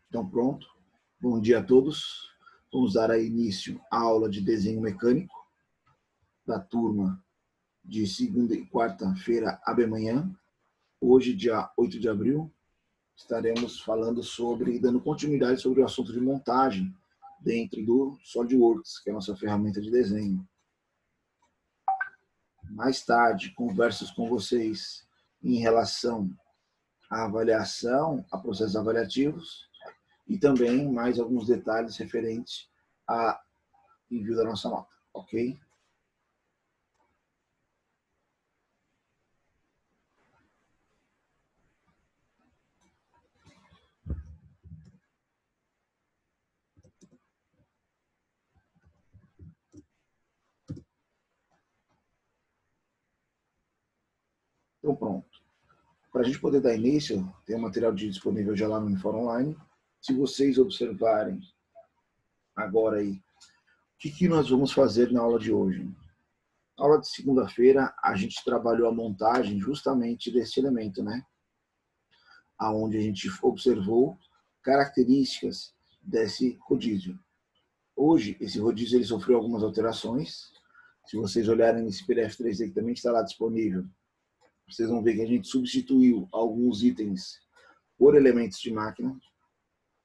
Então, pronto. Bom dia a todos. Vamos dar aí início à aula de desenho mecânico da turma de segunda e quarta-feira à manhã. Hoje, dia 8 de abril, estaremos falando dando continuidade sobre o assunto de montagem dentro do SolidWorks, que é a nossa ferramenta de desenho. Mais tarde, conversas com vocês em relação à avaliação, a processos avaliativos, e também mais alguns detalhes referentes a envio da nossa nota, ok? Então, pronto. Para a gente poder dar início, tem um material disponível já lá no Fórum Online. Se vocês observarem agora aí, o que nós vamos fazer na aula de hoje? Na aula de segunda-feira, a gente trabalhou a montagem justamente desse elemento, né? Onde a gente observou características desse rodízio. Hoje, esse rodízio ele sofreu algumas alterações. Se vocês olharem nesse PDF 3D que também está lá disponível, vocês vão ver que a gente substituiu alguns itens por elementos de máquina,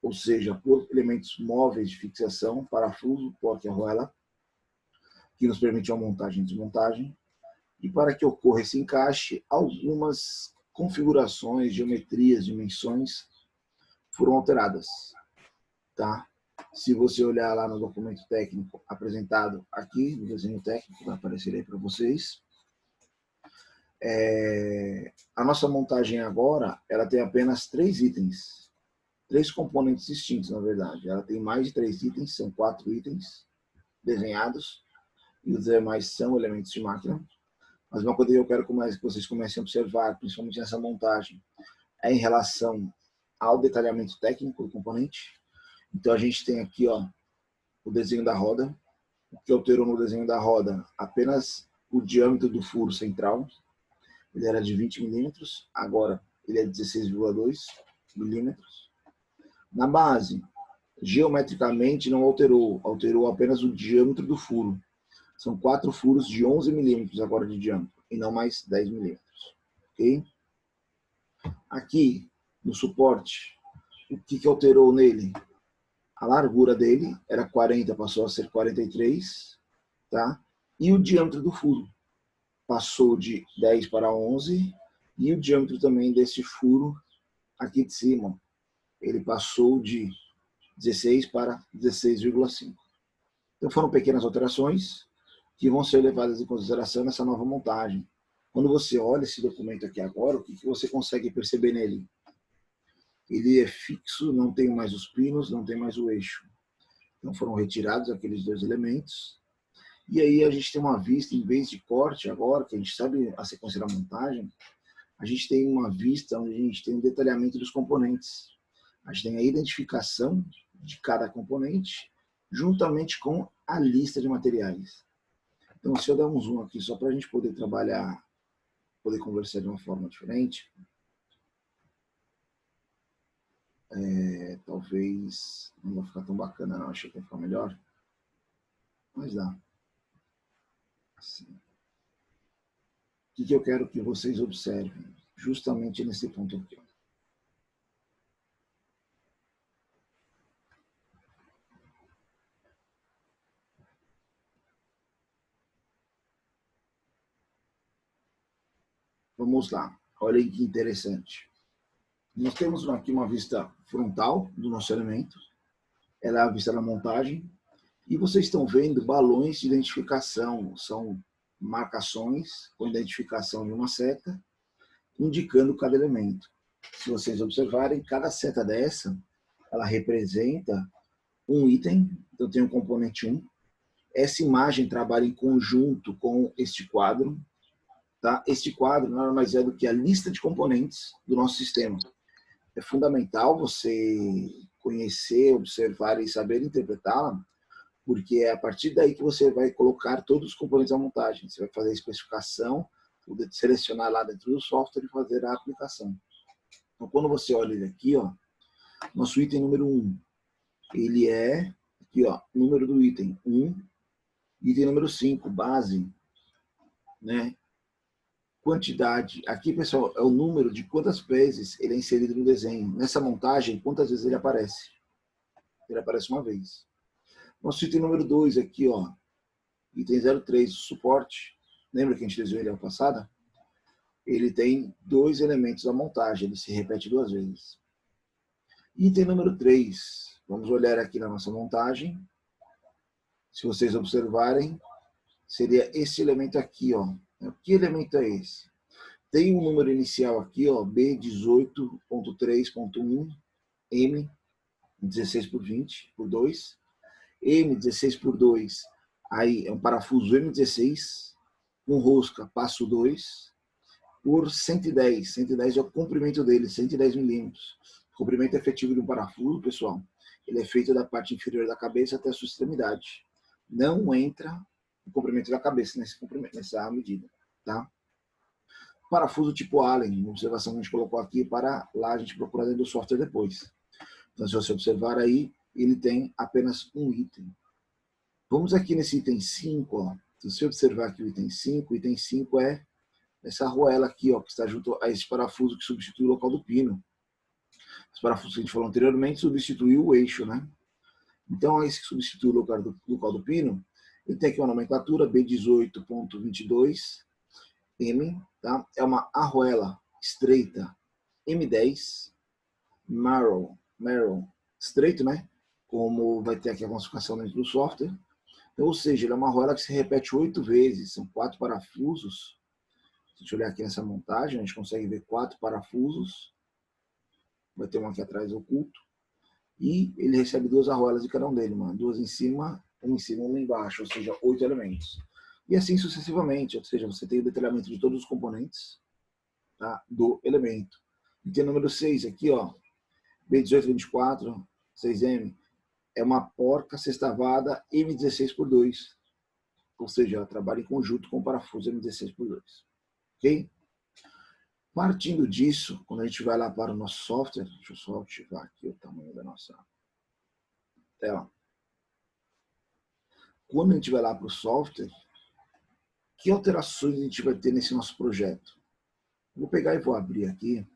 ou seja, por elementos móveis de fixação, parafuso, porta e arruela, que nos permite a montagem e desmontagem. E para que ocorra esse encaixe, algumas configurações, geometrias, dimensões foram alteradas, tá? Se você olhar lá no documento técnico apresentado aqui, no desenho técnico, vai aparecer aí para vocês. A nossa montagem agora, ela tem apenas 3 itens, 3 componentes distintos, na verdade. Ela tem mais de 3 itens, são 4 itens desenhados, e os demais são elementos de máquina. Mas uma coisa que eu quero que vocês comecem a observar, principalmente nessa montagem, é em relação ao detalhamento técnico do componente. Então a gente tem aqui o desenho da roda. O que alterou no desenho da roda? Apenas o diâmetro do furo central. Ele era de 20 milímetros, agora ele é 16,2 milímetros. Na base, geometricamente não alterou, alterou apenas o diâmetro do furo. São 4 furos de 11 milímetros agora de diâmetro, e não mais 10 milímetros. Ok? Aqui, no suporte, o que alterou nele? A largura dele era 40, passou a ser 43, tá? E o diâmetro do furo passou de 10 para 11, e o diâmetro também desse furo aqui de cima, ele passou de 16 para 16,5. Então foram pequenas alterações que vão ser levadas em consideração nessa nova montagem. Quando você olha esse documento aqui agora, o que você consegue perceber nele? Ele é fixo, não tem mais os pinos, não tem mais o eixo. Então foram retirados aqueles 2 elementos. E aí a gente tem uma vista, em vez de corte agora, que a gente sabe a sequência da montagem, a gente tem uma vista onde a gente tem um detalhamento dos componentes. A gente tem a identificação de cada componente, juntamente com a lista de materiais. Então, se eu der um zoom aqui, só para a gente poder trabalhar, poder conversar de uma forma diferente, talvez não vai ficar tão bacana, não. Achei que vai ficar melhor, mas dá. Assim. O que eu quero que vocês observem? Justamente nesse ponto aqui. Vamos lá. Olhem que interessante. Nós temos aqui uma vista frontal do nosso elemento. Ela é a vista da montagem. E vocês estão vendo balões de identificação. São marcações com identificação de uma seta, indicando cada elemento. Se vocês observarem, cada seta dessa, ela representa um item. Então tem o componente 1. Essa imagem trabalha em conjunto com este quadro. Tá? Este quadro nada mais é do que a lista de componentes do nosso sistema. É fundamental você conhecer, observar e saber interpretá-la, porque é a partir daí que você vai colocar todos os componentes da montagem. Você vai fazer a especificação, selecionar lá dentro do software e fazer a aplicação. Então, quando você olha ele aqui, Nosso item número 1, ele é, aqui ó, número do item 1. Item número 5, base, né? Quantidade. Aqui, pessoal, é o número de quantas vezes ele é inserido no desenho. Nessa montagem, quantas vezes ele aparece. Ele aparece uma vez. Nosso item número 2 aqui, ó. Item 03, suporte. Lembra que a gente desenhou ele ano passado? Ele tem 2 elementos da montagem. Ele se repete 2 vezes. Item número 3. Vamos olhar aqui na nossa montagem. Se vocês observarem, seria esse elemento aqui, ó. Que elemento é esse? Tem um número inicial aqui, ó, B18.3.1, M, 16 por 20 por 2, M, 16 por 2, aí é um parafuso M16, com rosca, passo 2, por 110. 110 é o comprimento dele, 110 milímetros. O comprimento efetivo de um parafuso, pessoal, ele é feito da parte inferior da cabeça até a sua extremidade. Não entra o comprimento da cabeça nessa medida, tá? Parafuso tipo Allen, uma observação que a gente colocou aqui, para lá a gente procurar dentro do software depois. Então, se você observar aí, ele tem apenas um item. Vamos aqui nesse item 5, ó. Se você observar aqui o item 5 é essa arruela aqui, ó, que está junto a esse parafuso que substitui o local do pino. Esse parafuso que a gente falou anteriormente substituiu o eixo, né? Então, esse que substitui o local do pino, ele tem aqui uma nomenclatura B18.22, M, tá? É uma arruela estreita M10, Marrow, estreito, né? Como vai ter aqui a classificação dentro do software. Então, ou seja, ele é uma arruela que se repete 8 vezes, são 4 parafusos. Se a gente olhar aqui nessa montagem, a gente consegue ver 4 parafusos. Vai ter um aqui atrás oculto. E ele recebe 2 arruelas de cada um dele, mano. 2 em cima, um embaixo, ou seja, 8 elementos. E assim sucessivamente, ou seja, você tem o detalhamento de todos os componentes, tá, do elemento. Item número 6 aqui, ó, B1824, 6M, é uma porca sextavada M16 por 2, ou seja, ela trabalha em conjunto com o parafuso M16 por 2, ok? Partindo disso, quando a gente vai lá para o nosso software, deixa eu só ativar aqui o tamanho da nossa tela. Quando a gente vai lá para o software, que alterações a gente vai ter nesse nosso projeto? Vou pegar e vou abrir aqui.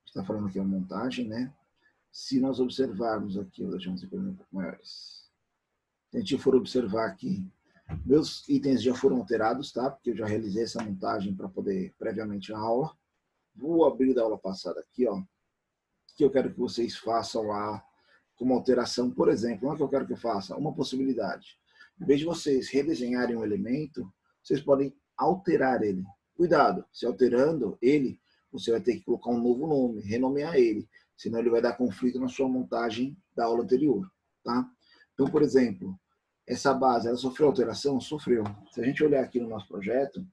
Está falando aqui a montagem, né? Se nós observarmos aqui, deixamos aqui um pouco maiores. Se a gente for observar aqui, meus itens já foram alterados, tá? Porque eu já realizei essa montagem para poder previamente a aula. Vou abrir da aula passada aqui, ó, que eu quero que vocês façam lá como alteração, por exemplo, não é que eu quero que eu faça, uma possibilidade. Em vez de vocês redesenharem um elemento, vocês podem alterar ele. Cuidado, se alterando ele, você vai ter que colocar um novo nome, renomear ele, senão ele vai dar conflito na sua montagem da aula anterior, tá? Então, por exemplo, essa base, ela sofreu alteração? Sofreu. Se a gente olhar aqui no nosso projeto,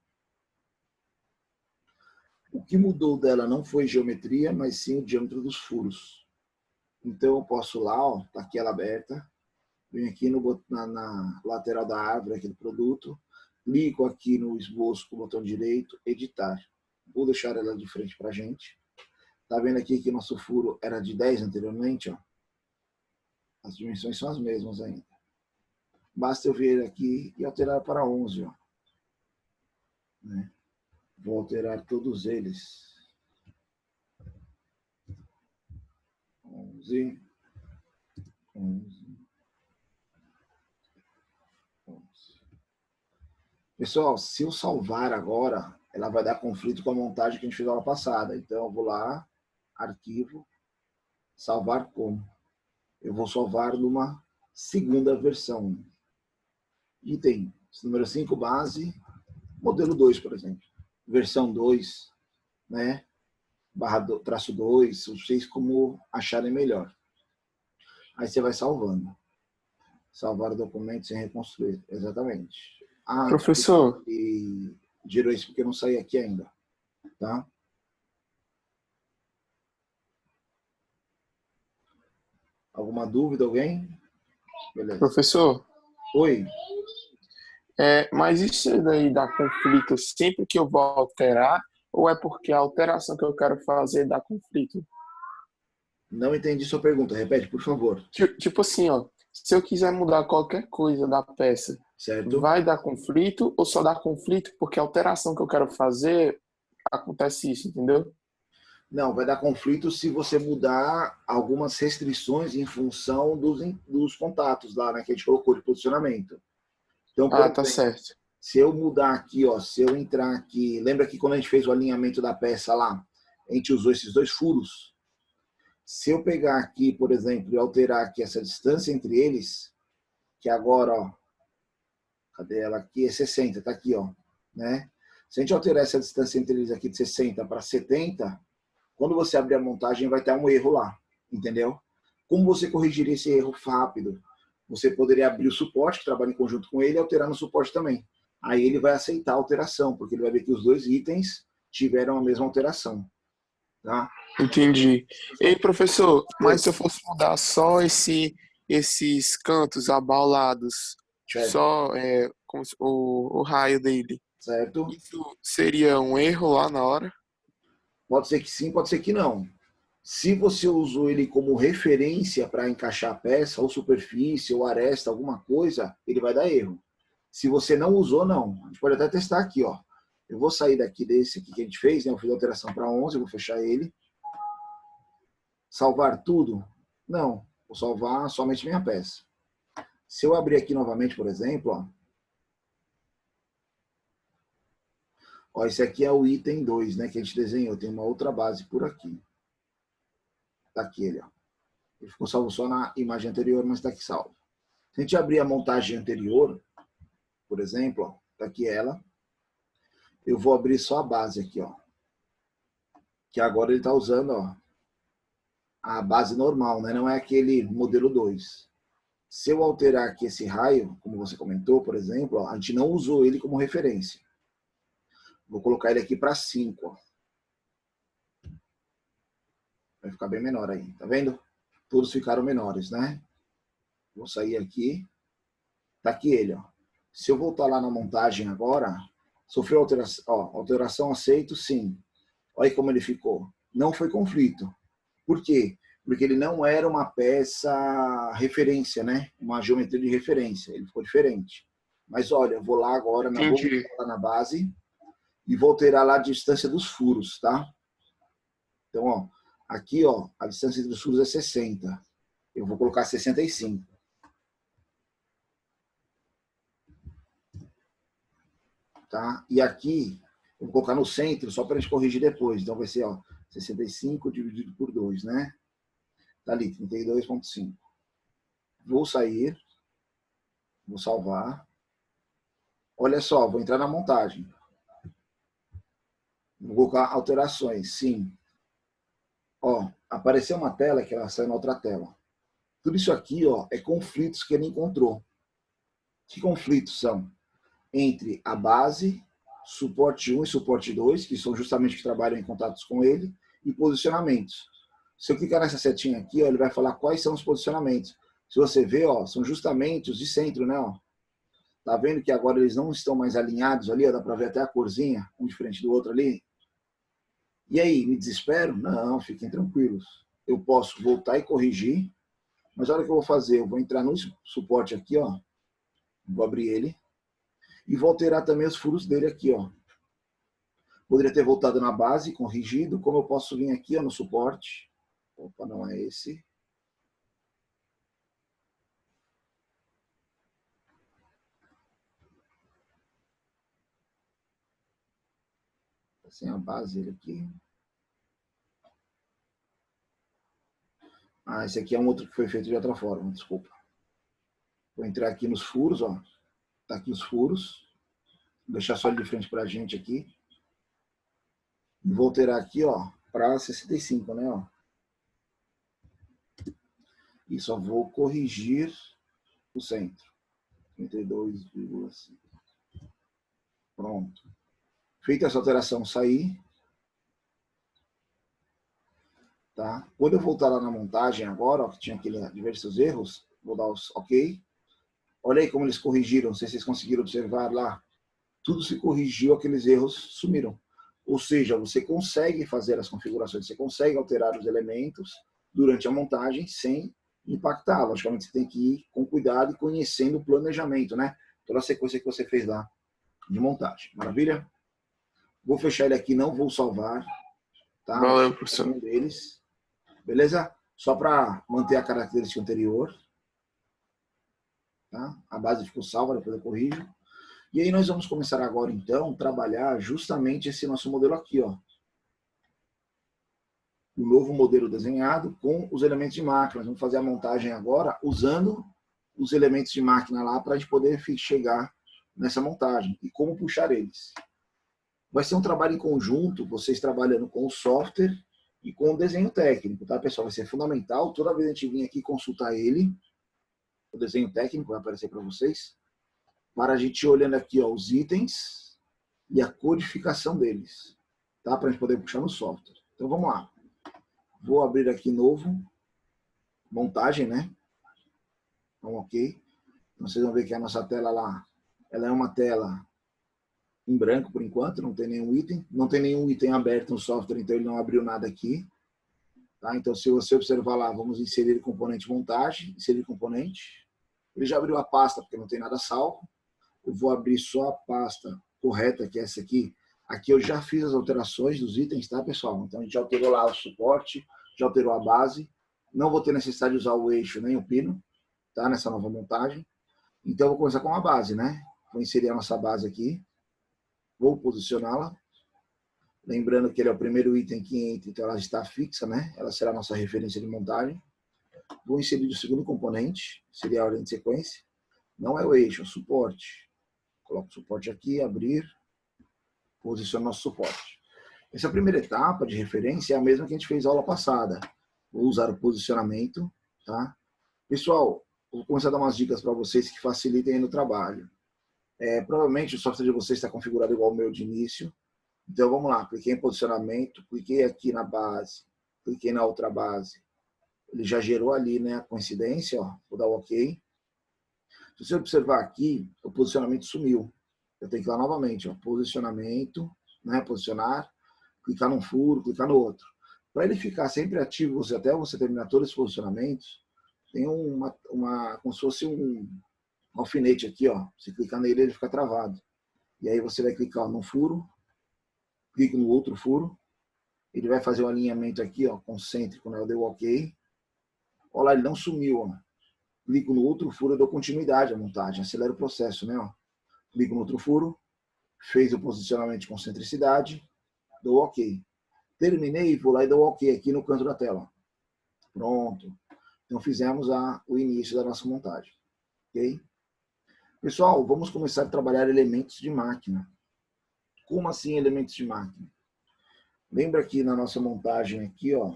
o que mudou dela não foi geometria, mas sim o diâmetro dos furos. Então, eu posso lá, ó, tá aqui ela aberta, venho aqui na lateral da árvore aqui do produto, clico aqui no esboço com o botão direito, editar. Vou deixar ela de frente para a gente. Tá vendo aqui que nosso furo era de 10 anteriormente, ó? As dimensões são as mesmas ainda. Basta eu vir aqui e alterar para 11, ó. Né? Vou alterar todos eles. 11, 11, 11. Pessoal, se eu salvar agora, ela vai dar conflito com a montagem que a gente fez na aula passada. Então, eu vou lá, arquivo, salvar como. Eu vou salvar numa segunda versão. Item número 5, base, modelo 2, por exemplo. Versão 2, né? Traço 2, vocês como acharem melhor. Aí você vai salvando. Salvar o documento sem reconstruir. Exatamente. Ah, Professor, e gerou isso porque eu não saí aqui ainda. Tá? Alguma dúvida, alguém? Beleza. professor, Oi. Mas isso daí dá conflito sempre que eu vou alterar, ou é porque a alteração que eu quero fazer dá conflito? Não entendi sua pergunta. Repete, por favor. Tipo assim, ó, se eu quiser mudar qualquer coisa da peça, Certo? vai dar conflito ou só dá conflito porque a alteração que eu quero fazer acontece isso, entendeu? Não, vai dar conflito se você mudar algumas restrições em função dos contatos lá, né, que a gente colocou de posicionamento. Então, por Ah, tá exemplo, certo. se eu mudar aqui, ó, se eu entrar aqui, lembra que quando a gente fez o alinhamento da peça lá, a gente usou esses dois furos? Se eu pegar aqui, por exemplo, e alterar aqui essa distância entre eles, que agora, ó, cadê ela aqui? É 60, tá aqui, ó, né? Se a gente alterar essa distância entre eles aqui de 60 para 70, quando você abrir a montagem vai ter um erro lá, entendeu? Como você corrigiria esse erro rápido? Você poderia abrir o suporte, que trabalha em conjunto com ele, e alterar no suporte também. Aí ele vai aceitar a alteração, porque ele vai ver que os dois itens tiveram a mesma alteração. Tá? Entendi. Ei, professor, Oi, mas se eu fosse mudar só esses cantos abalados, certo, só o raio dele, certo? isso seria um erro lá na hora? Pode ser que sim, pode ser que não. Se você usou ele como referência para encaixar a peça, ou superfície, ou aresta, alguma coisa, ele vai dar erro. Se você não usou, não. A gente pode até testar aqui, ó. Eu vou sair daqui desse aqui que a gente fez, né? Eu fiz a alteração para 11, eu vou fechar ele. Salvar tudo? Não. Vou salvar somente minha peça. Se eu abrir aqui novamente, por exemplo, ó, esse aqui é o item 2, né? Que a gente desenhou. Tem uma outra base por aqui. Tá aqui ele, ó. Ele ficou salvo só na imagem anterior, mas está aqui salvo. Se a gente abrir a montagem anterior, por exemplo, ó, tá aqui ela. Eu vou abrir só a base aqui, ó. Que agora ele está usando, ó, a base normal, né? Não é aquele modelo 2. Se eu alterar aqui esse raio, como você comentou, por exemplo, ó, a gente não usou ele como referência. Vou colocar ele aqui para 5. Vai ficar bem menor aí, tá vendo? Todos ficaram menores, né? Vou sair aqui. Tá aqui ele, ó. Se eu voltar lá na montagem agora, sofreu alteração, ó, alteração aceito, sim. Olha aí como ele ficou. Não foi conflito. Por quê? Porque ele não era uma peça referência, né? Uma geometria de referência. Ele ficou diferente. Mas olha, eu vou lá agora, vou Entendi. lá na base e vou alterar lá a distância dos furos, tá? Então, ó, aqui, ó, a distância dos furos é 60. Eu vou colocar 65, tá? E aqui, eu vou colocar no centro, só para a gente corrigir depois. Então, vai ser, ó, 65 dividido por 2, né? Tá ali, 32,5. Vou sair, vou salvar. Olha só, vou entrar na montagem. Vou colocar alterações, sim. Ó, apareceu uma tela que ela saiu na outra tela. Tudo isso aqui, ó, é conflitos que ele encontrou. Que conflitos são? Entre a base, suporte 1 e suporte 2, que são justamente que trabalham em contatos com ele, e posicionamentos. Se eu clicar nessa setinha aqui, ó, ele vai falar quais são os posicionamentos. Se você vê, ó, são justamente os de centro, né? Ó. Tá vendo que agora eles não estão mais alinhados ali, ó, dá para ver até a corzinha, um de frente do outro ali. E aí, me desespero? Não, fiquem tranquilos. Eu posso voltar e corrigir, mas olha o que eu vou fazer. Eu vou entrar no suporte aqui, ó. Vou abrir ele e vou alterar também os furos dele aqui, ó. Poderia ter voltado na base, corrigido. Como eu posso vir aqui, ó, no suporte? Opa, não é esse. Sem a base ele aqui. Ah, esse aqui é um outro que foi feito de outra forma, desculpa. Vou entrar aqui nos furos, ó. Tá aqui os furos. Vou deixar só ele de frente pra gente aqui. Vou alterar aqui, ó, para 65, né, ó. E só vou corrigir o centro. 32,5. Pronto. Feita essa alteração, sair. Tá? Quando eu voltar lá na montagem agora, ó, que tinha aqueles diversos erros, vou dar os OK. Olha aí como eles corrigiram, não sei se vocês conseguiram observar lá. Tudo se corrigiu, aqueles erros sumiram. Ou seja, você consegue fazer as configurações, você consegue alterar os elementos durante a montagem sem impactar. Logicamente, você tem que ir com cuidado e conhecendo o planejamento, né? Toda a sequência que você fez lá de montagem. Maravilha? Vou fechar ele aqui, não vou salvar, tá? Valeu, professor. Um deles. Beleza? Só para manter a característica anterior. Tá? A base ficou salva, depois eu corrijo. E aí nós vamos começar agora, então, trabalhar justamente esse nosso modelo aqui, ó. O novo modelo desenhado com os elementos de máquina. Nós vamos fazer a montagem agora usando os elementos de máquina lá para a gente poder chegar nessa montagem e como puxar eles. Vai ser um trabalho em conjunto, vocês trabalhando com o software e com o desenho técnico, tá, pessoal? Vai ser fundamental. Toda vez que a gente vir aqui consultar ele, o desenho técnico vai aparecer para vocês, para a gente ir olhando aqui, ó, os itens e a codificação deles, tá? Para a gente poder puxar no software. Então vamos lá. Vou abrir aqui novo, montagem, né? Então, ok. Então, vocês vão ver que a nossa tela lá, ela é uma tela em branco por enquanto, não tem nenhum item. Não tem nenhum item aberto no software, então ele não abriu nada aqui. Tá? Então, se você observar lá, vamos inserir componente montagem, inserir componente. Ele já abriu a pasta, porque não tem nada salvo. Eu vou abrir só a pasta correta, que é essa aqui. Aqui eu já fiz as alterações dos itens, tá, pessoal? Então a gente já alterou lá o suporte, já alterou a base. Não vou ter necessidade de usar o eixo nem o pino, tá, nessa nova montagem. Então eu vou começar com a base, né? Vou inserir a nossa base aqui. Vou posicioná-la. Lembrando que ele é o primeiro item que entra, então ela está fixa, né? Ela será a nossa referência de montagem. Vou inserir o segundo componente, seria a ordem de sequência. Não é o eixo, é o suporte. Coloco o suporte aqui, abrir, posiciono nosso suporte. Essa primeira etapa de referência é a mesma que a gente fez na aula passada. Vou usar o posicionamento, tá? Pessoal, vou começar a dar umas dicas para vocês que facilitem aí no trabalho. Provavelmente o software de vocês está configurado igual ao meu de início. Então vamos lá, cliquei em posicionamento, cliquei aqui na base, cliquei na outra base. Ele já gerou ali, né, a coincidência, ó. Vou dar o OK. Se você observar aqui, o posicionamento sumiu. Eu tenho que ir lá novamente, ó, posicionamento, né, posicionar, clicar num furo, clicar no outro. Para ele ficar sempre ativo, até você terminar todos os posicionamentos, tem como se fosse um alfinete aqui, ó. Você clicar nele, ele fica travado. E aí você vai clicar no furo, clica no outro furo, ele vai fazer um alinhamento aqui, ó, concêntrico, né? Eu dei o OK. Olha lá, ele não sumiu, ó. Clico no outro furo, eu dou continuidade à montagem, acelera o processo, né? Ó. Clico no outro furo, fez o posicionamento de concentricidade, dou OK. Terminei, vou lá e dou OK aqui no canto da tela. Pronto. Então fizemos o início da nossa montagem. Ok? Pessoal, vamos começar a trabalhar elementos de máquina. Como assim elementos de máquina? Lembra que na nossa montagem aqui, ó,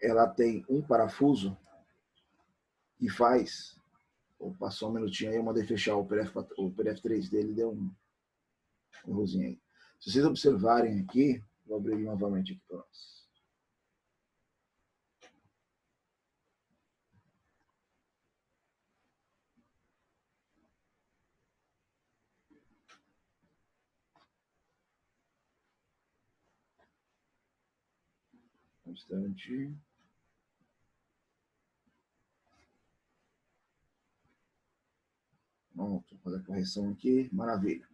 ela tem um parafuso que faz... Opa, só um minutinho aí, eu mandei fechar o PDF 3 dele, deu um errozinho aí. Se vocês observarem aqui, vou abrir ele novamente aqui para nós. Um instante. Pronto, vou fazer a correção aqui. Maravilha.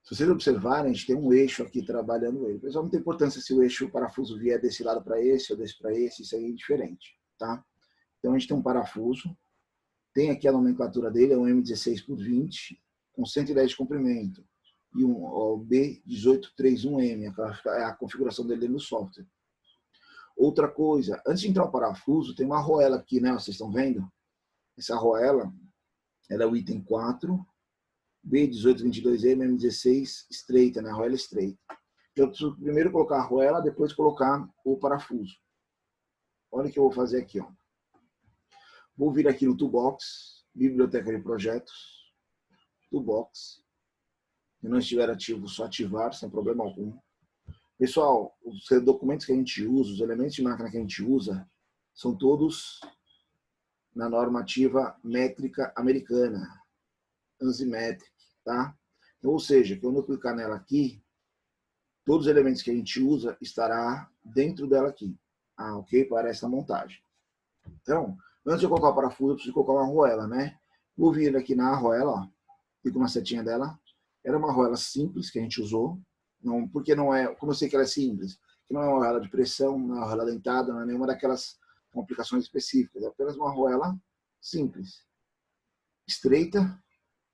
Se vocês observarem, a gente tem um eixo aqui trabalhando ele. Pessoal, não tem importância se o eixo, o parafuso vier desse lado para esse ou desse para esse, isso aí é indiferente, tá? Então a gente tem um parafuso, tem aqui a nomenclatura dele, é um M16x20, com 110 de comprimento, e um B1831M, é a configuração dele no software. Outra coisa, antes de entrar o parafuso, tem uma arruela aqui, né? Vocês estão vendo? Essa arruela, ela é o item 4, B1822M, M16 estreita, né? Arruela estreita. Eu preciso primeiro colocar a arruela, depois colocar o parafuso. Olha o que eu vou fazer aqui, ó. Vou vir aqui no Toolbox, Biblioteca de Projetos, Toolbox. Se não estiver ativo, só ativar, sem problema algum. Pessoal, os documentos que a gente usa, os elementos de máquina que a gente usa, são todos na normativa métrica americana, ANSI Metric, tá? Então, ou seja, quando eu clicar nela aqui, todos os elementos que a gente usa estará dentro dela aqui, ok? Para essa montagem. Então, antes de eu colocar o parafuso, eu preciso colocar uma arruela, né? Vou vir aqui na arruela, ó, clico na setinha dela. Era uma arruela simples que a gente usou, não, porque não é, como eu sei que ela é simples, que não é uma arruela de pressão, não é uma arruela dentada, não é nenhuma daquelas complicações específicas, é apenas uma arruela simples, estreita,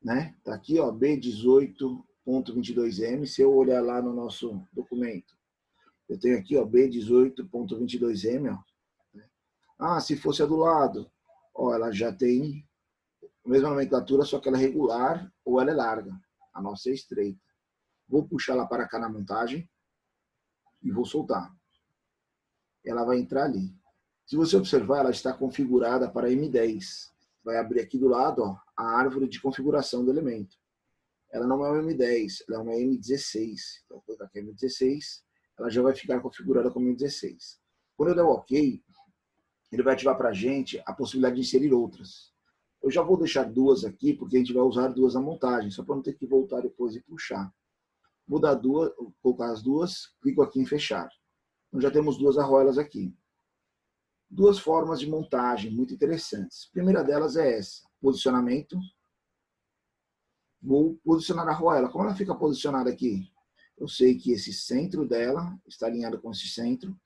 né? Tá aqui, ó, B18.22M. Se eu olhar lá no nosso documento, eu tenho aqui, ó, B18.22M, ó. Ah, se fosse a do lado, ó, ela já tem a mesma nomenclatura, só que ela é regular ou ela é larga. A nossa é estreita. Vou puxar ela para cá na montagem e vou soltar. Ela vai entrar ali. Se você observar, ela está configurada para M10. Vai abrir aqui do lado, ó, a árvore de configuração do elemento. Ela não é uma M10, ela é uma M16. Então, vou colocar aqui M16, ela já vai ficar configurada como M16. Quando eu der o OK, ele vai ativar para a gente a possibilidade de inserir outras. Eu já vou deixar duas aqui, porque a gente vai usar duas na montagem, só para não ter que voltar depois e puxar. Vou dar duas, colocar as duas, clico aqui em fechar. Então já temos duas arruelas aqui. Duas formas de montagem muito interessantes. A primeira delas é essa, posicionamento. Vou posicionar a arruela. Como ela fica posicionada aqui? Eu sei que esse centro dela está alinhado com esse centro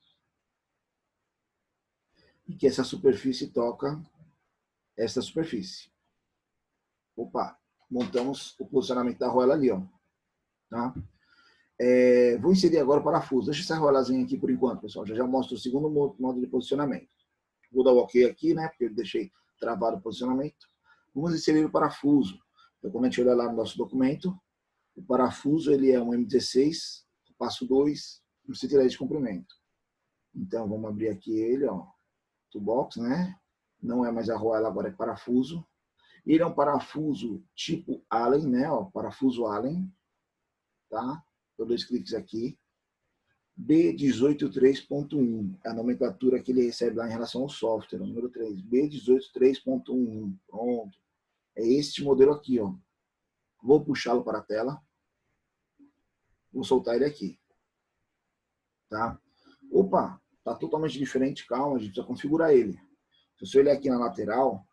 e que essa superfície toca esta superfície. Opa, montamos o posicionamento da arruela ali, ó. Tá? Vou inserir agora o parafuso. Deixa essa arruelazinha aqui por enquanto, pessoal. Já mostro o segundo modo de posicionamento. Vou dar o OK aqui, né? Porque eu deixei travado o posicionamento. Vamos inserir o parafuso. Então, quando a gente olha lá no nosso documento, o parafuso ele é um M16, passo 2, 110 de comprimento. Então, vamos abrir aqui ele, ó. Toolbox, né? Não é mais arruela, agora é parafuso. Ele é um parafuso tipo Allen, né? Ó, parafuso Allen, tá? Dou 2 cliques aqui. B183.1 é a nomenclatura que ele recebe lá em relação ao software, o número 3. B183.1. Pronto. É este modelo aqui, ó. Vou puxá-lo para a tela. Vou soltar ele aqui. Tá? Opa, tá totalmente diferente. Calma, a gente precisa configurar ele. Se você olhar aqui na lateral,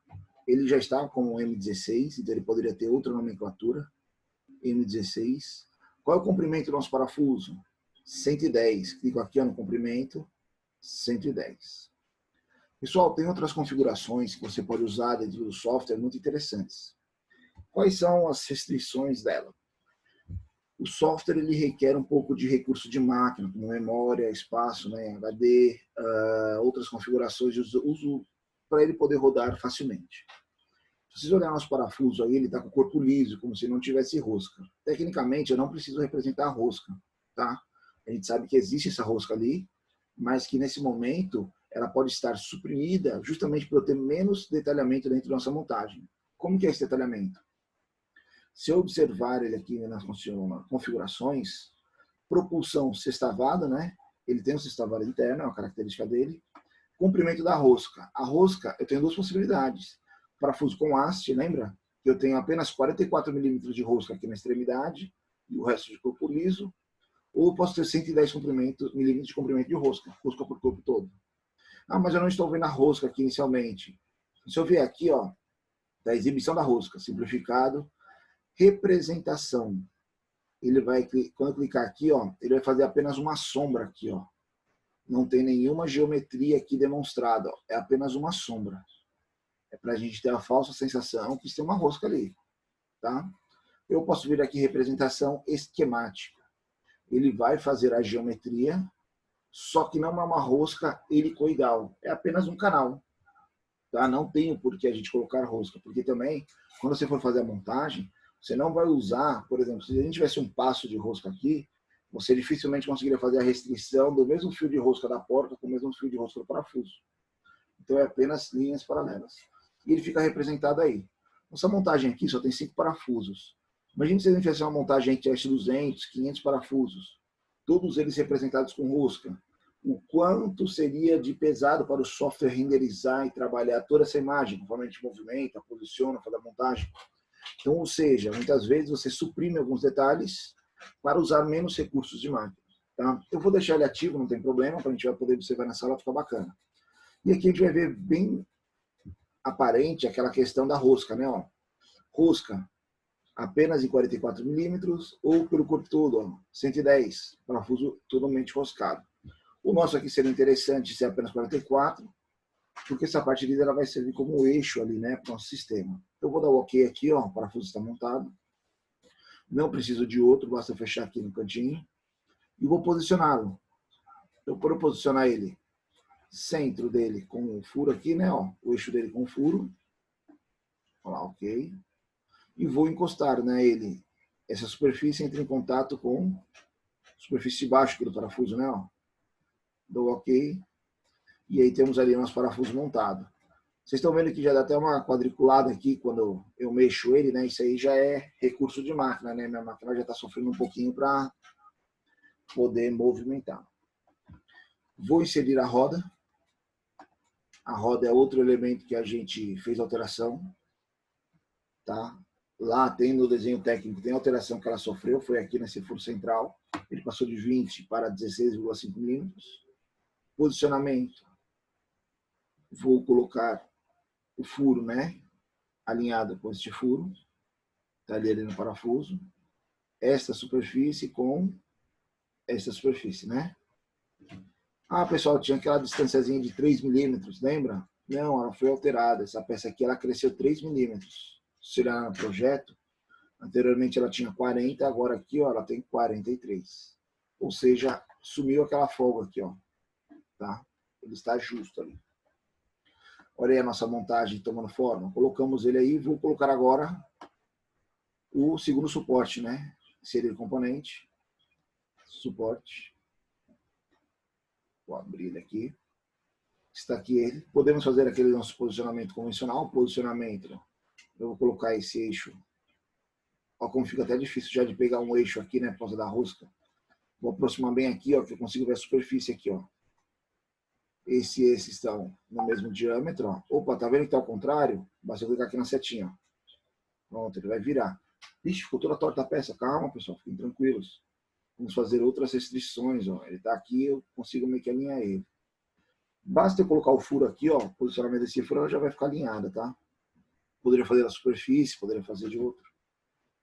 ele já está como M16, então ele poderia ter outra nomenclatura. M16. Qual é o comprimento do nosso parafuso? 110. Clico aqui no comprimento, 110. Pessoal, tem outras configurações que você pode usar dentro do software muito interessantes. Quais são as restrições dela? O software ele requer um pouco de recurso de máquina, como memória, espaço, né, HD, outras configurações de uso para ele poder rodar facilmente. Se vocês olharem nosso parafuso aí, ele está com o corpo liso, como se não tivesse rosca. Tecnicamente, eu não preciso representar a rosca, tá? A gente sabe que existe essa rosca ali, mas que nesse momento ela pode estar suprimida justamente para eu ter menos detalhamento dentro da nossa montagem. Como que é esse detalhamento? Se eu observar ele aqui nas configurações, propulsão sextavada, né? Ele tem um sextavada interna, é uma característica dele. Comprimento da rosca. A rosca, eu tenho duas possibilidades. Parafuso com haste, lembra? Eu tenho apenas 44 milímetros de rosca aqui na extremidade e o resto de corpo liso. Ou posso ter 110 milímetros de comprimento de rosca, rosca por corpo todo. Ah, mas eu não estou vendo a rosca aqui inicialmente. Se eu vier aqui, ó, da exibição da rosca, simplificado, representação. Ele vai, quando eu clicar aqui, ó, ele vai fazer apenas uma sombra aqui, ó. Não tem nenhuma geometria aqui demonstrada, ó. É apenas uma sombra. É para a gente ter a falsa sensação que tem uma rosca ali, tá? Eu posso vir aqui representação esquemática. Ele vai fazer a geometria, só que não é uma rosca helicoidal, é apenas um canal, tá? Não tem por que a gente colocar rosca, porque também, quando você for fazer a montagem, você não vai usar, por exemplo, se a gente tivesse um passo de rosca aqui, você dificilmente conseguiria fazer a restrição do mesmo fio de rosca da porta com o mesmo fio de rosca do parafuso. Então é apenas linhas paralelas. E ele fica representado aí. Nossa montagem aqui só tem 5 parafusos. Imagina se a gente fizesse uma montagem que tivesse 200, 500 parafusos. Todos eles representados com rosca. o quanto seria de pesado para o software renderizar e trabalhar toda essa imagem, conforme a gente movimenta, posiciona, faz a montagem. Então, ou seja, muitas vezes você suprime alguns detalhes para usar menos recursos de máquina. Tá? Eu vou deixar ele ativo, não tem problema, para a gente vai poder observar na sala, fica bacana. E aqui a gente vai ver bem aparente aquela questão da rosca, né? Ó, rosca apenas em 44 milímetros ou pelo corpo todo, ó, 110, parafuso totalmente roscado. O nosso aqui seria interessante ser apenas 44, porque essa parte ali ela vai servir como eixo ali, né, para o nosso sistema. Eu vou dar o OK aqui, ó, o parafuso está montado. Não preciso de outro, basta fechar aqui no cantinho. E vou posicioná-lo. Então, para eu posicionar ele, centro dele com o furo aqui, né, ó, o eixo dele com o furo. Olha lá, OK. E vou encostar, né, ele, essa superfície entra em contato com a superfície de baixo aqui do parafuso, né, ó. Dou OK. E aí temos ali o nosso parafuso montado. Vocês estão vendo que já dá até uma quadriculada aqui quando eu mexo ele, né? Isso aí já é recurso de máquina, né? Minha máquina já está sofrendo um pouquinho para poder movimentar. Vou inserir a roda. A roda é outro elemento que a gente fez alteração, tá? Lá tem no desenho técnico, tem a alteração que ela sofreu, foi aqui nesse furo central. Ele passou de 20 para 16,5 milímetros. Posicionamento. Vou colocar o furo, né? Alinhado com este furo. Tá ali no parafuso. Esta superfície com esta superfície, né? Ah, pessoal, tinha aquela distânciazinha de 3 milímetros, lembra? Não, ela foi alterada. Essa peça aqui, ela cresceu 3 milímetros. Se olhar no projeto, anteriormente ela tinha 40, agora aqui, ó, ela tem 43. Ou seja, sumiu aquela folga aqui, ó. Tá? Ele está justo ali. Olha aí a nossa montagem tomando forma. Colocamos ele aí, vou colocar agora o segundo suporte, né? Inserir componente, suporte. Vou abrir ele aqui. Está aqui ele. Podemos fazer aquele nosso posicionamento convencional. Posicionamento. Eu vou colocar esse eixo. Ó, como fica até difícil já de pegar um eixo aqui, né? Por causa da rosca. Vou aproximar bem aqui, ó, que eu consigo ver a superfície aqui, ó. Esse e esse estão no mesmo diâmetro, ó. Opa, tá vendo que tá ao contrário? Basta eu clicar aqui na setinha, ó. Pronto, ele vai virar. Ixi, ficou toda torta a peça. Calma, pessoal, fiquem tranquilos. Vamos fazer outras restrições, ó. Ele tá aqui, eu consigo meio que alinhar ele. Basta eu colocar o furo aqui, ó. O posicionamento desse furo ela já vai ficar alinhada, tá? Poderia fazer na superfície, poderia fazer de outro.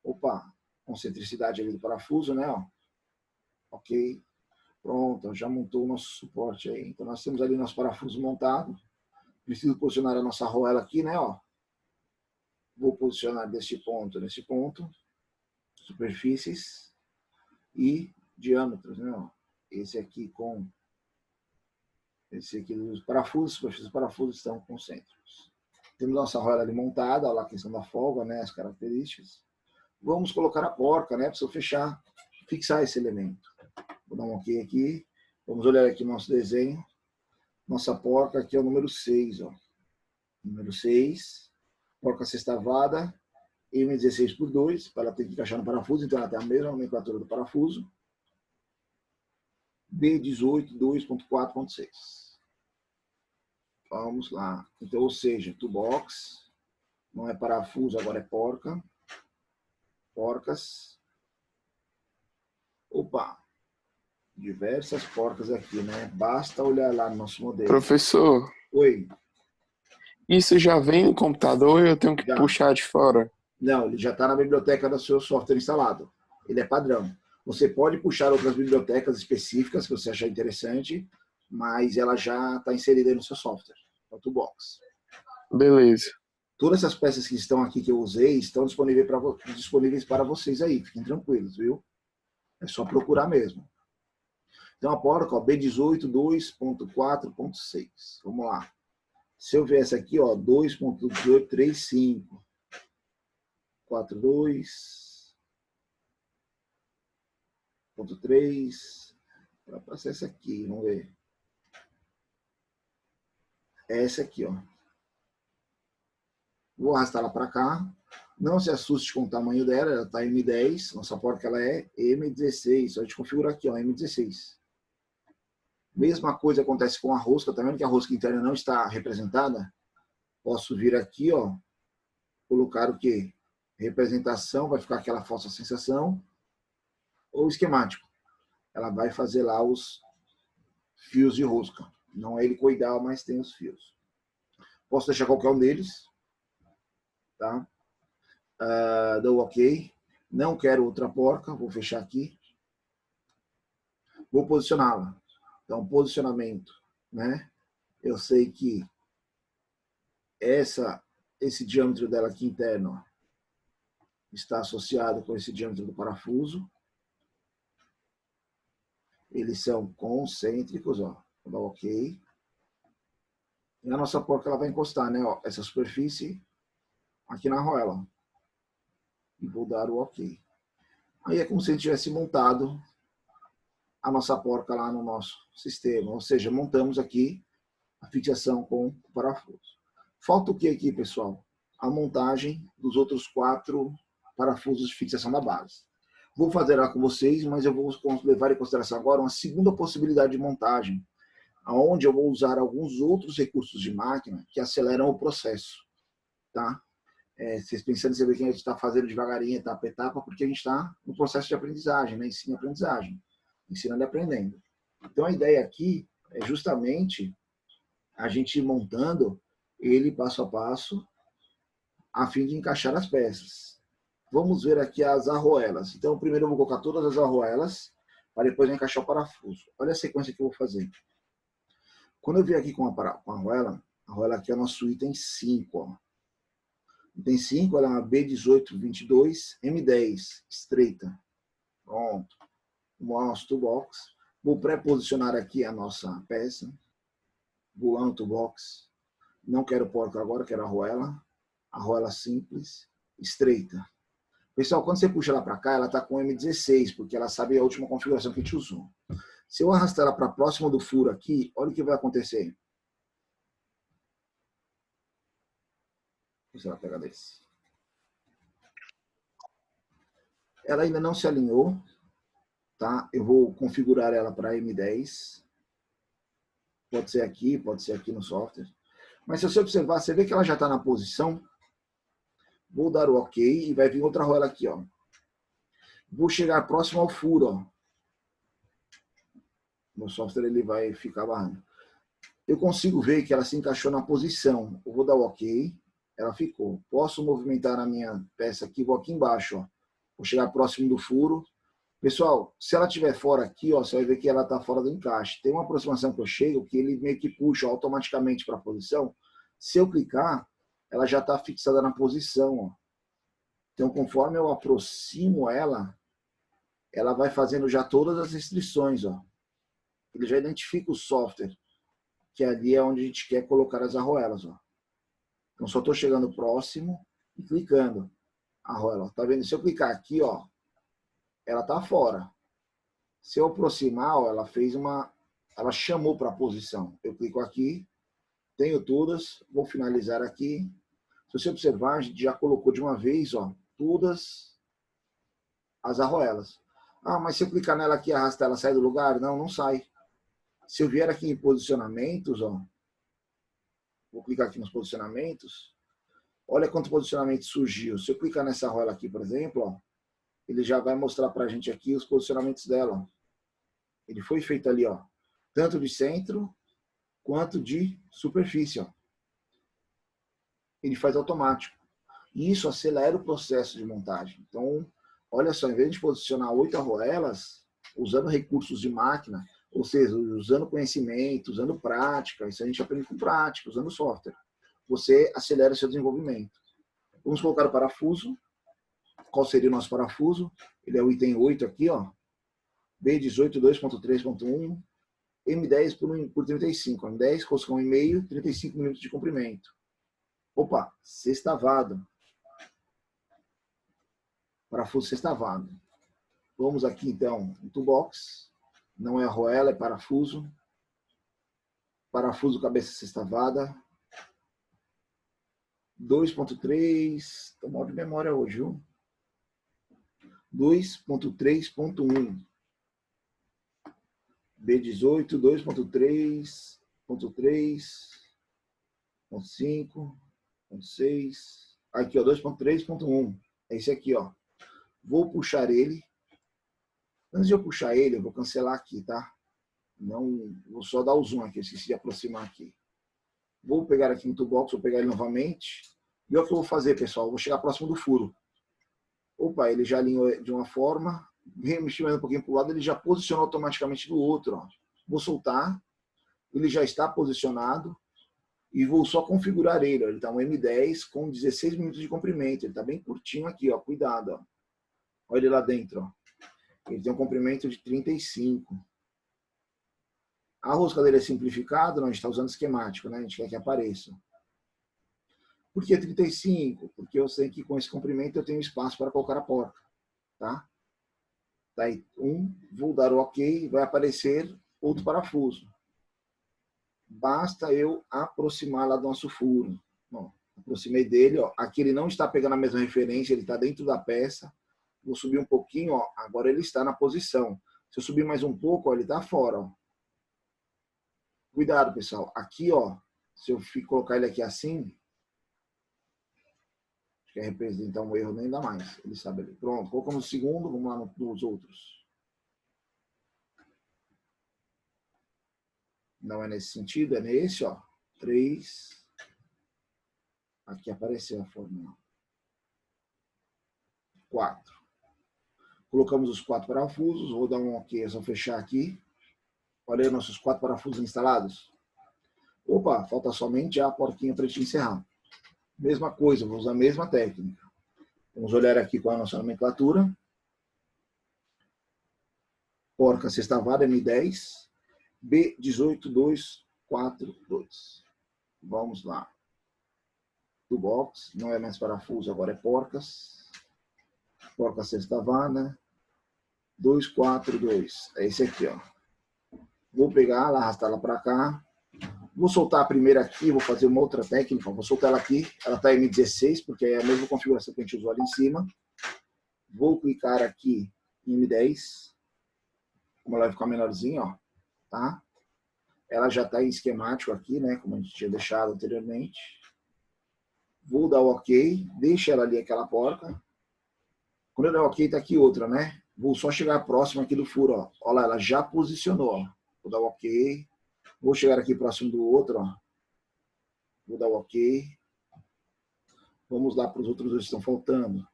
Opa, concentricidade ali do parafuso, né, ó. Ok. Pronto, já montou o nosso suporte aí. Então nós temos ali nosso parafuso montado. Preciso posicionar a nossa arruela aqui, né, ó. Vou posicionar deste ponto nesse ponto. Superfícies e diâmetros, né, ó. Esse aqui com esse aqui dos parafusos, superfícies dos parafusos estão concêntricos. Temos nossa arruela ali montada, olha lá a questão da folga, né, as características. Vamos colocar a porca, né, para fechar, fixar esse elemento. Vou dar um OK aqui. Vamos olhar aqui o nosso desenho. Nossa porca aqui é o número 6, ó. Número 6. Porca sextavada, M16 por 2, para ela ter que encaixar no parafuso, então ela tem a mesma nomenclatura do parafuso. B18 2.4.6. Vamos lá. Então, ou seja, toolbox, não é parafuso, agora é porca. Porcas. Opa! Diversas porcas aqui, né? Basta olhar lá no nosso modelo. Professor, Oi. isso já vem no computador ou eu tenho que Já. puxar de fora? Não, ele já está na biblioteca do seu software instalado. Ele é padrão. Você pode puxar outras bibliotecas específicas que você achar interessante, mas ela já está inserida no seu software, no Toolbox. Beleza. Todas essas peças que estão aqui que eu usei estão disponíveis para vocês aí. Fiquem tranquilos, viu? É só procurar mesmo. Então, a porca, ó, B18 2.4.6. Vamos lá. Se eu ver essa aqui, ó, 2.1835. 42.3. Para passar essa aqui, vamos ver. Essa aqui, ó. Vou arrastar ela para cá. Não se assuste com o tamanho dela, ela está M10. Nossa porca ela é M16. Só a gente configurar aqui, ó, M16. Mesma coisa acontece com a rosca, tá vendo que a rosca interna não está representada? Posso vir aqui, ó, colocar o quê? Representação, vai ficar aquela falsa sensação, ou esquemático. Ela vai fazer lá os fios de rosca. Não é helicoidal, mas tem os fios. Posso deixar qualquer um deles, tá? Dou OK. Não quero outra porca, vou fechar aqui. Vou posicioná-la. Então, posicionamento, né? Eu sei que esse diâmetro dela aqui interno ó, está associado com esse diâmetro do parafuso. Eles são concêntricos, ó. Vou dar OK. E a nossa porca ela vai encostar, né? Ó, essa superfície aqui na argoela. E vou dar o OK. Aí é como se a gente tivesse montado a nossa porca lá no nosso sistema. Ou seja, montamos aqui a fixação com o parafuso. Falta o que aqui, pessoal? A montagem dos outros 4 parafusos de fixação da base. Vou fazer lá com vocês, mas eu vou levar em consideração agora uma segunda possibilidade de montagem, onde eu vou usar alguns outros recursos de máquina que aceleram o processo. Tá? Vocês pensando em saber que a gente está fazendo devagarinho, etapa a etapa, porque a gente está no processo de aprendizagem, né? Ensino e aprendizagem. Ensinando e aprendendo. Então a ideia aqui é justamente a gente ir montando ele passo a passo a fim de encaixar as peças. Vamos ver aqui as argoelas. Então primeiro eu vou colocar todas as argoelas para depois encaixar o parafuso. Olha a sequência que eu vou fazer. Quando eu vier aqui com a argoela aqui é o nosso item 5. Ó. Item 5 ela é uma B1822 M10 estreita. Pronto. O nosso toolbox. Vou pré-posicionar aqui a nossa peça. Vou lá no toolbox. Não quero porca agora, quero argoela simples, estreita. Pessoal, quando você puxa ela para cá, ela está com M16, porque ela sabe a última configuração que a gente usou. Se eu arrastar ela para próximo do furo aqui, olha o que vai acontecer. Deixa ela pegar desse. Ela ainda não se alinhou, tá? Eu vou configurar ela para M10. Pode ser aqui no software. Mas se você observar, você vê que ela já está na posição. Vou dar o OK e vai vir outra argoela aqui, ó. Vou chegar próximo ao furo, ó. Meu software ele vai ficar barrando. Eu consigo ver que ela se encaixou na posição. Eu vou dar o OK, ela ficou. Posso movimentar a minha peça aqui, vou aqui embaixo, ó. Vou chegar próximo do furo. Pessoal, se ela estiver fora aqui, ó, você vai ver que ela está fora do encaixe. Tem uma aproximação que eu chego que ele meio que puxa automaticamente para a posição. Se eu clicar, ela já está fixada na posição. Ó. Então, conforme eu aproximo ela, ela vai fazendo já todas as restrições. Ó. Ele já identifica o software, que ali é onde a gente quer colocar as argoelas. Ó. Então, só estou chegando próximo e clicando. A argoela. Tá vendo? Se eu clicar aqui, ó, ela está fora. Se eu aproximar, ó, ela chamou para a posição. Eu clico aqui, tenho todas, vou finalizar aqui. Se você observar, a gente já colocou de uma vez, ó, todas as argoelas. Ah, mas se eu clicar nela aqui e arrastar, ela sai do lugar? Não, não sai. Se eu vier aqui em posicionamentos, ó, vou clicar aqui nos posicionamentos, olha quanto posicionamento surgiu. Se eu clicar nessa argoela aqui, por exemplo, ó, ele já vai mostrar para a gente aqui os posicionamentos dela. Ele foi feito ali, ó, tanto de centro quanto de superfície. Ó. Ele faz automático. E isso acelera o processo de montagem. Então, olha só, em vez de posicionar 8 argoelas, usando recursos de máquina, ou seja, usando conhecimento, usando prática, isso a gente aprende com prática, usando software, você acelera seu desenvolvimento. Vamos colocar o parafuso. Qual seria o nosso parafuso? Ele é o item 8 aqui, ó. B18 2.3.1, M10 por 35. M10, roscão 1,5, 35 minutos de comprimento. Opa, sextavado. Parafuso sextavado. Vamos aqui, então, no toolbox. Não é argoela, é parafuso. Parafuso cabeça sextavada. 2.3. Tô mal de memória hoje, viu? 2.3.1. B18, 2.3, 2.3, 5.6. Aqui, ó, 2.3.1. É esse aqui, ó. Vou puxar ele. Antes de eu puxar ele, eu vou cancelar aqui, tá? Não, vou só dar o zoom aqui, eu esqueci de aproximar aqui. Vou pegar aqui no toolbox, vou pegar ele novamente. E olha o que eu vou fazer, pessoal. Eu vou chegar próximo do furo. Opa, ele já alinhou de uma forma. Mexi mais um pouquinho para o lado, ele já posicionou automaticamente do outro. Ó. Vou soltar. Ele já está posicionado. E vou só configurar ele. Ó. Ele está um M10 com 16 minutos de comprimento. Ele está bem curtinho aqui, ó. Cuidado. Ó. Olha ele lá dentro. Ó. Ele tem um comprimento de 35. A rosca dele é simplificada, não, a gente está usando esquemático, né? A gente quer que apareça. Por que 35? Porque eu sei que com esse comprimento eu tenho espaço para colocar a porca. Tá? Daí, vou dar o OK, vai aparecer outro parafuso. Basta eu aproximar lá do nosso furo. Bom, aproximei dele, ó. Aqui ele não está pegando a mesma referência, ele está dentro da peça. Vou subir um pouquinho, ó. Agora ele está na posição. Se eu subir mais um pouco, ó, ele está fora, ó. Cuidado, pessoal. Aqui, ó, se eu colocar ele aqui assim, quer representar um erro, nem dá mais. Ele sabe ali. Pronto, colocamos o segundo, vamos lá nos outros. Não é nesse sentido, é nesse, ó. 3. Aqui apareceu a fórmula. 4. Colocamos os 4 parafusos, vou dar um OK, é só fechar aqui. Olha aí nossos 4 parafusos instalados. Opa, falta somente a porquinha para a gente encerrar. Mesma coisa, vou usar a mesma técnica. Vamos olhar aqui com a nossa nomenclatura. Porca sextavada M10, B18242. Vamos lá. Toolbox, não é mais parafuso, agora é porcas. Porca sextavada, 242. É esse aqui, ó. Vou pegar, arrastar ela para cá. Vou soltar a primeira aqui, vou fazer uma outra técnica. Vou soltar ela aqui, ela está M16, porque é a mesma configuração que a gente usou ali em cima. Vou clicar aqui em M10, como ela vai ficar menorzinha, ó, tá? Ela já está em esquemático aqui, né, como a gente tinha deixado anteriormente. Vou dar o OK, deixa ela ali aquela porca. Quando eu der o OK, tá aqui outra, né? Vou só chegar próximo aqui do furo, ó. Olha lá, ela já posicionou, ó. Vou dar o OK. Vou chegar aqui próximo do outro, ó. Vou dar o OK. Vamos lá para os outros dois que estão faltando.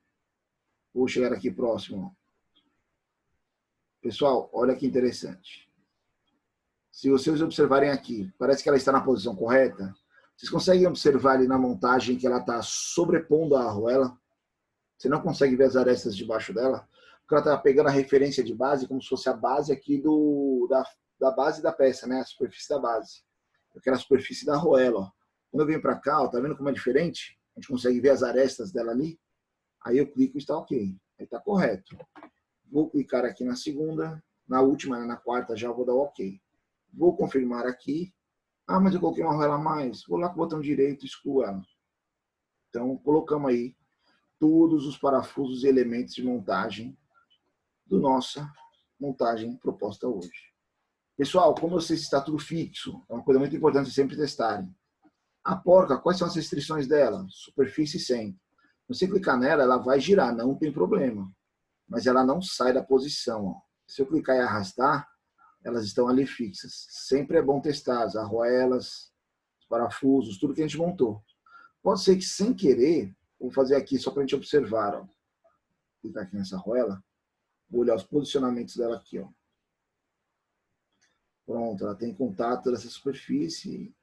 Vou chegar aqui próximo, ó. Pessoal, olha que interessante. Se vocês observarem aqui, parece que ela está na posição correta. Vocês conseguem observar ali na montagem que ela está sobrepondo a arruela? Você não consegue ver as arestas debaixo dela? Porque ela está pegando a referência de base como se fosse a base aqui da base da peça, né? A superfície da base. Aquela superfície da arruela, ó. Quando eu venho para cá, ó, tá vendo como é diferente? A gente consegue ver as arestas dela ali. Aí eu clico e está OK. Aí está correto. Vou clicar aqui na segunda. Na última, na quarta, já vou dar OK. Vou confirmar aqui. Ah, mas eu coloquei uma arruela a mais. Vou lá com o botão direito e excluo ela. Então, colocamos aí todos os parafusos e elementos de montagem do nossa montagem proposta hoje. Pessoal, como eu sei se está tudo fixo, é uma coisa muito importante sempre testarem. A porca, quais são as restrições dela? Superfície 100. Se você clicar nela, ela vai girar, não tem problema. Mas ela não sai da posição. Ó. Se eu clicar e arrastar, elas estão ali fixas. Sempre é bom testar as arruelas, os parafusos, tudo que a gente montou. Pode ser que sem querer, vou fazer aqui só para a gente observar. Ó. Clicar aqui nessa arruela, vou olhar os posicionamentos dela aqui. Ó. Pronto, ela tem contato dessa superfície,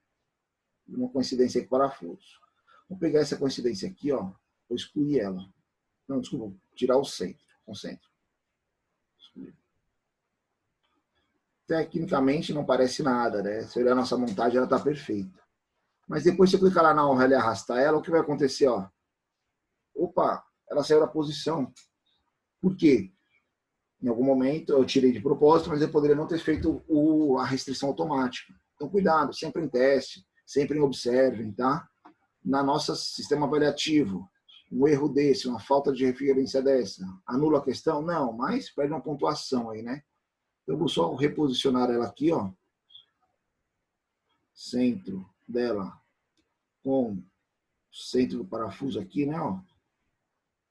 uma coincidência com o parafuso. Vou pegar essa coincidência aqui, ó, vou excluir ela. Não, desculpa, vou tirar o centro, concentro. Excluir. Tecnicamente não parece nada, né? Se olhar a nossa montagem, ela está perfeita. Mas depois se eu clicar lá na arruela e arrastar ela, o que vai acontecer, ó? Opa, ela saiu da posição. Por quê? Em algum momento eu tirei de propósito, mas eu poderia não ter feito a restrição automática. Então, cuidado, sempre em teste, sempre em observem, tá? Na nosso sistema avaliativo, um erro desse, uma falta de referência dessa, anula a questão? Não, mas perde uma pontuação aí, né? Eu vou só reposicionar ela aqui, ó. Centro dela com o centro do parafuso aqui, né, ó.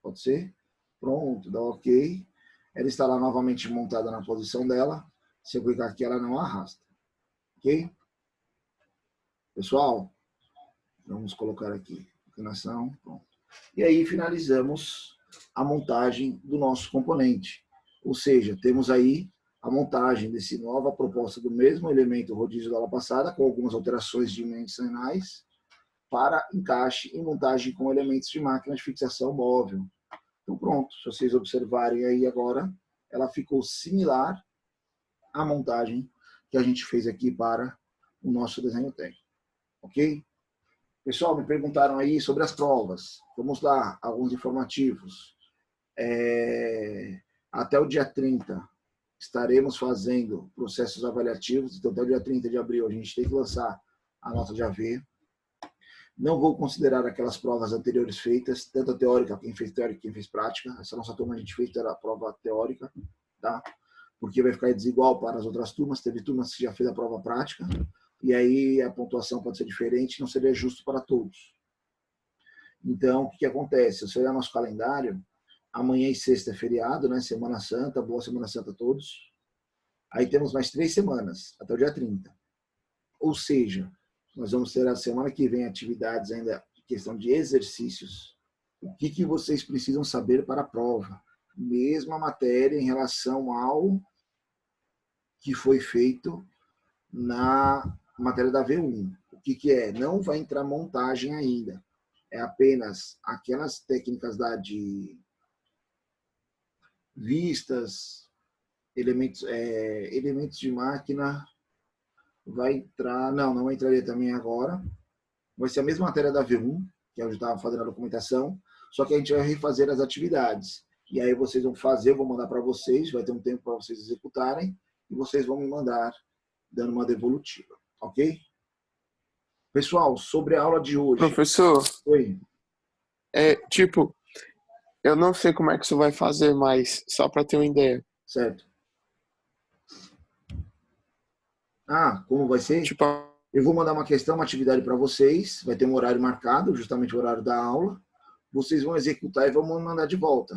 Pode ser? Pronto, dá ok. Ela está lá novamente montada na posição dela. Se eu clicar aqui, ela não arrasta. Ok? Pessoal, vamos colocar aqui. Inclinação, pronto. E aí finalizamos a montagem do nosso componente. Ou seja, temos aí a montagem desse nova proposta do mesmo elemento rodízio da aula passada, com algumas alterações dimensionais, para encaixe e montagem com elementos de máquina de fixação móvel. Então pronto, se vocês observarem aí agora, ela ficou similar à montagem que a gente fez aqui para o nosso desenho técnico. Ok? Pessoal, me perguntaram aí sobre as provas. Vamos lá, alguns informativos. Até o dia 30 estaremos fazendo processos avaliativos, então até o dia 30 de abril a gente tem que lançar a nota de AV. Não vou considerar aquelas provas anteriores feitas, tanto a teórica, quem fez teórica e quem fez prática. Essa nossa turma a gente fez a prova teórica, tá? Porque vai ficar desigual para as outras turmas. Teve turmas que já fez a prova prática, e aí a pontuação pode ser diferente, não seria justo para todos. Então, o que acontece? Se olhar nosso calendário, amanhã e sexta é feriado, né? Semana Santa, boa Semana Santa a todos. Aí temos mais 3 semanas, até o dia 30. Ou seja, nós vamos ter a semana que vem atividades ainda, questão de exercícios. O que vocês precisam saber para a prova? Mesma matéria em relação ao que foi feito na matéria da V1. O que é? Não vai entrar montagem ainda. É apenas aquelas técnicas de vistas, elementos de máquina, vai entrar, não entraria também agora. Vai ser a mesma matéria da V1, que eu já estava fazendo a documentação, só que a gente vai refazer as atividades. E aí vocês vão fazer, eu vou mandar para vocês, vai ter um tempo para vocês executarem, e vocês vão me mandar dando uma devolutiva, ok? Pessoal, sobre a aula de hoje. Professor, Oi. tipo, eu não sei como é que você vai fazer, mas só para ter uma ideia. Certo. Como vai ser? Tipo, Eu vou mandar uma questão, uma atividade para vocês, vai ter um horário marcado, justamente o horário da aula. Vocês vão executar e vão mandar de volta.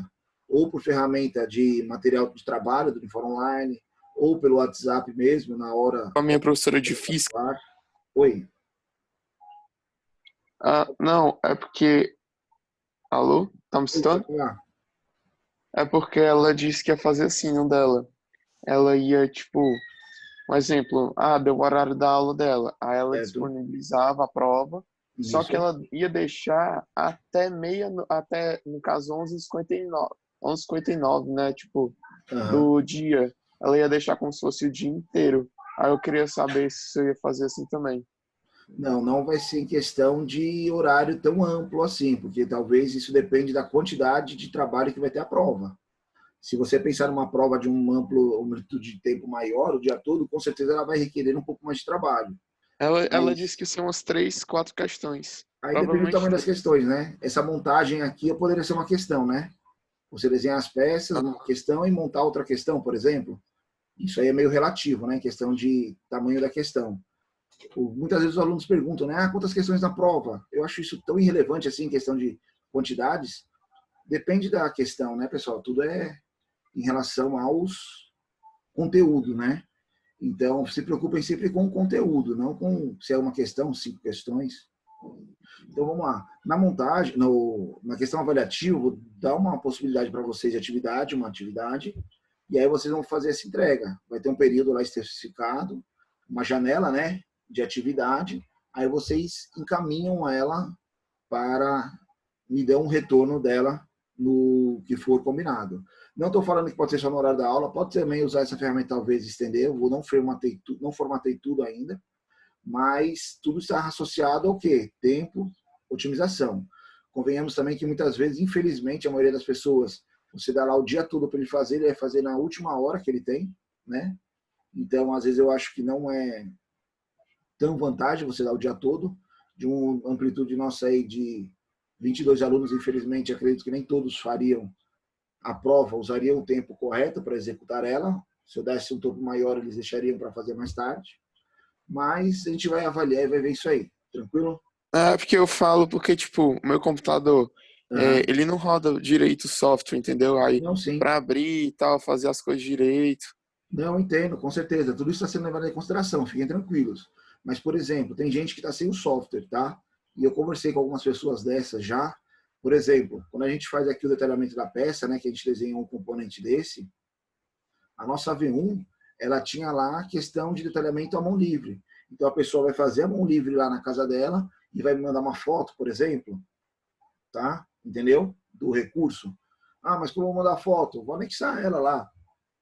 Ou por ferramenta de material de trabalho, do uniforme online, ou pelo WhatsApp mesmo, na hora. a minha professora de física. Oi. Não, é porque... Alô? Tá me escutando? É porque ela disse que ia fazer assim no dela. Ela ia, tipo, um exemplo, deu o horário da aula dela. Aí ela disponibilizava a prova, só que ela ia deixar até no caso, 11h59, né? Tipo, do dia. Ela ia deixar como se fosse o dia inteiro. Aí eu queria saber se você ia fazer assim também. Não vai ser em questão de horário tão amplo assim, porque talvez isso depende da quantidade de trabalho que vai ter a prova. Se você pensar numa prova de uma amplitude de tempo maior, o dia todo, com certeza ela vai requerer um pouco mais de trabalho. Ela disse que são umas 3, 4 questões. Aí depende do tamanho das questões, né? Essa montagem aqui poderia ser uma questão, né? Você desenhar as peças, uma questão, e montar outra questão, por exemplo. Isso aí é meio relativo, né? Em questão de tamanho da questão. Muitas vezes os alunos perguntam, né? Quantas questões na prova? Eu acho isso tão irrelevante assim, em questão de quantidades. Depende da questão, né, pessoal? Tudo é em relação aos conteúdo, né? Então, se preocupem sempre com o conteúdo, não com se é uma questão, 5 questões. Então, vamos lá. Na montagem, na questão avaliativa, vou dar uma possibilidade para vocês de atividade, uma atividade, e aí vocês vão fazer essa entrega. Vai ter um período lá especificado, uma janela, né, de atividade, aí vocês encaminham ela para me dar um retorno dela no que for combinado. Não estou falando que pode ser só no horário da aula, pode também usar essa ferramenta, talvez estender, eu não formatei tudo ainda, mas tudo está associado ao quê? Tempo, otimização. Convenhamos também que muitas vezes, infelizmente, a maioria das pessoas, você dá lá o dia todo para ele vai fazer na última hora que ele tem, né? Então, às vezes eu acho que não é tão vantagem você dar o dia todo, de uma amplitude nossa aí de 22 alunos, infelizmente, acredito que nem todos fariam a prova, usariam o tempo correto para executar ela, Se eu desse um topo maior, eles deixariam para fazer mais tarde. Mas a gente vai avaliar e vai ver isso aí. Tranquilo? É porque eu falo porque, tipo, meu computador, Uhum. ele não roda direito o software, entendeu? Aí, Não, sim. pra abrir e tal, fazer as coisas direito. Não, entendo, com certeza. Tudo isso está sendo levado em consideração, fiquem tranquilos. Mas, por exemplo, tem gente que está sem o software, tá? E eu conversei com algumas pessoas dessas já. Por exemplo, quando a gente faz aqui o detalhamento da peça, né, que a gente desenha um componente desse, a nossa V1, ela tinha lá a questão de detalhamento à mão livre. Então a pessoa vai fazer a mão livre lá na casa dela e vai me mandar uma foto, por exemplo, tá? Entendeu? Do recurso. Ah, mas como eu vou mandar foto? Vou anexar ela lá,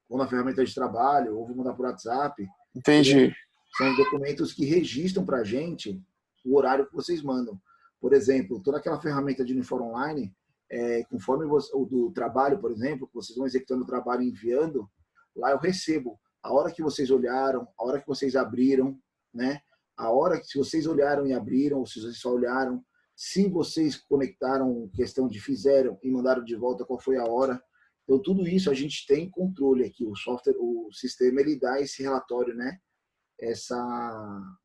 ou na ferramenta de trabalho, ou vou mandar por WhatsApp. Entendeu? Entendi. São documentos que registram para a gente o horário que vocês mandam. Por exemplo, toda aquela ferramenta de uniforme online, conforme o do trabalho, por exemplo, que vocês vão executando o trabalho e enviando, lá eu recebo a hora que vocês olharam, a hora que vocês abriram, né? A hora que se vocês olharam e abriram, ou se vocês só olharam, se vocês conectaram questão de fizeram e mandaram de volta, qual foi a hora. Então tudo isso a gente tem controle aqui, o software, o sistema ele dá esse relatório, né? Essa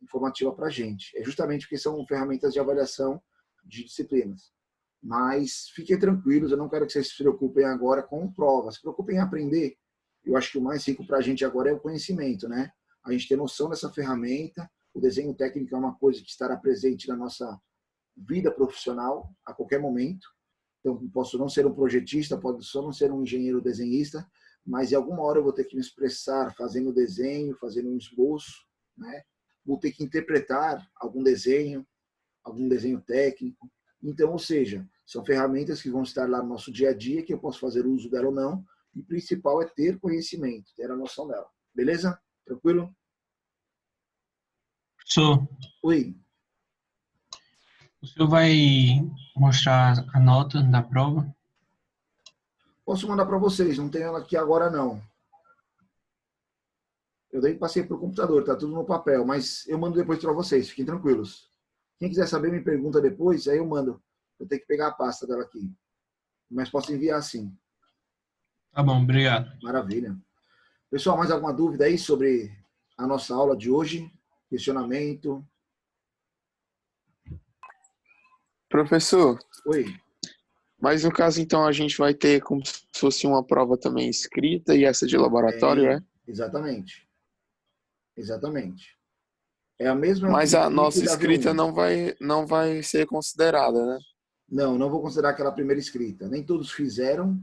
informativa para a gente. É justamente porque são ferramentas de avaliação de disciplinas. Mas fiquem tranquilos, eu não quero que vocês se preocupem agora com provas. Se preocupem em aprender. Eu acho que o mais rico para a gente agora é o conhecimento, né? A gente ter noção dessa ferramenta. O desenho técnico é uma coisa que estará presente na nossa vida profissional a qualquer momento. Então, posso não ser um projetista, posso não ser um engenheiro desenhista, mas em alguma hora eu vou ter que me expressar fazendo desenho, fazendo um esboço, né? Vou ter que interpretar algum desenho técnico. Então, ou seja, são ferramentas que vão estar lá no nosso dia a dia, que eu posso fazer uso dela ou não, e o principal é ter conhecimento, ter a noção dela. Beleza? Tranquilo? Professor, Oi. o senhor vai mostrar a nota da prova? Posso mandar para vocês, não tenho ela aqui agora não. Eu daí passei para o computador, tá tudo no papel, mas eu mando depois para vocês, fiquem tranquilos. Quem quiser saber, me pergunta depois, aí eu mando. Eu tenho que pegar a pasta dela aqui. Mas posso enviar sim. Tá bom, obrigado. Maravilha. Pessoal, mais alguma dúvida aí sobre a nossa aula de hoje? Questionamento? Professor, Oi. mas no caso, então, a gente vai ter como se fosse uma prova também escrita e essa de laboratório, é? Exatamente. Exatamente. É a mesma Mas a princípio nossa da escrita V1. não vai ser considerada, né? Não, não vou considerar aquela primeira escrita. Nem todos fizeram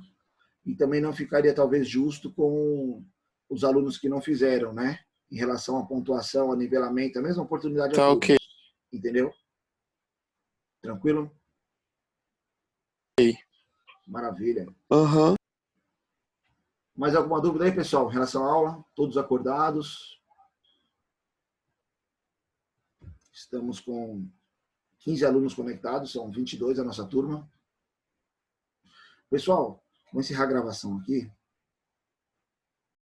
e também não ficaria talvez justo com os alunos que não fizeram, né? Em relação à pontuação, a nivelamento, a mesma oportunidade a Tá ok. todos. Entendeu? Tranquilo? Maravilha. Aham. Mais alguma dúvida aí, pessoal, em relação à aula? Todos acordados? Estamos com 15 alunos conectados, são 22 a nossa turma. Pessoal, vou encerrar a gravação aqui.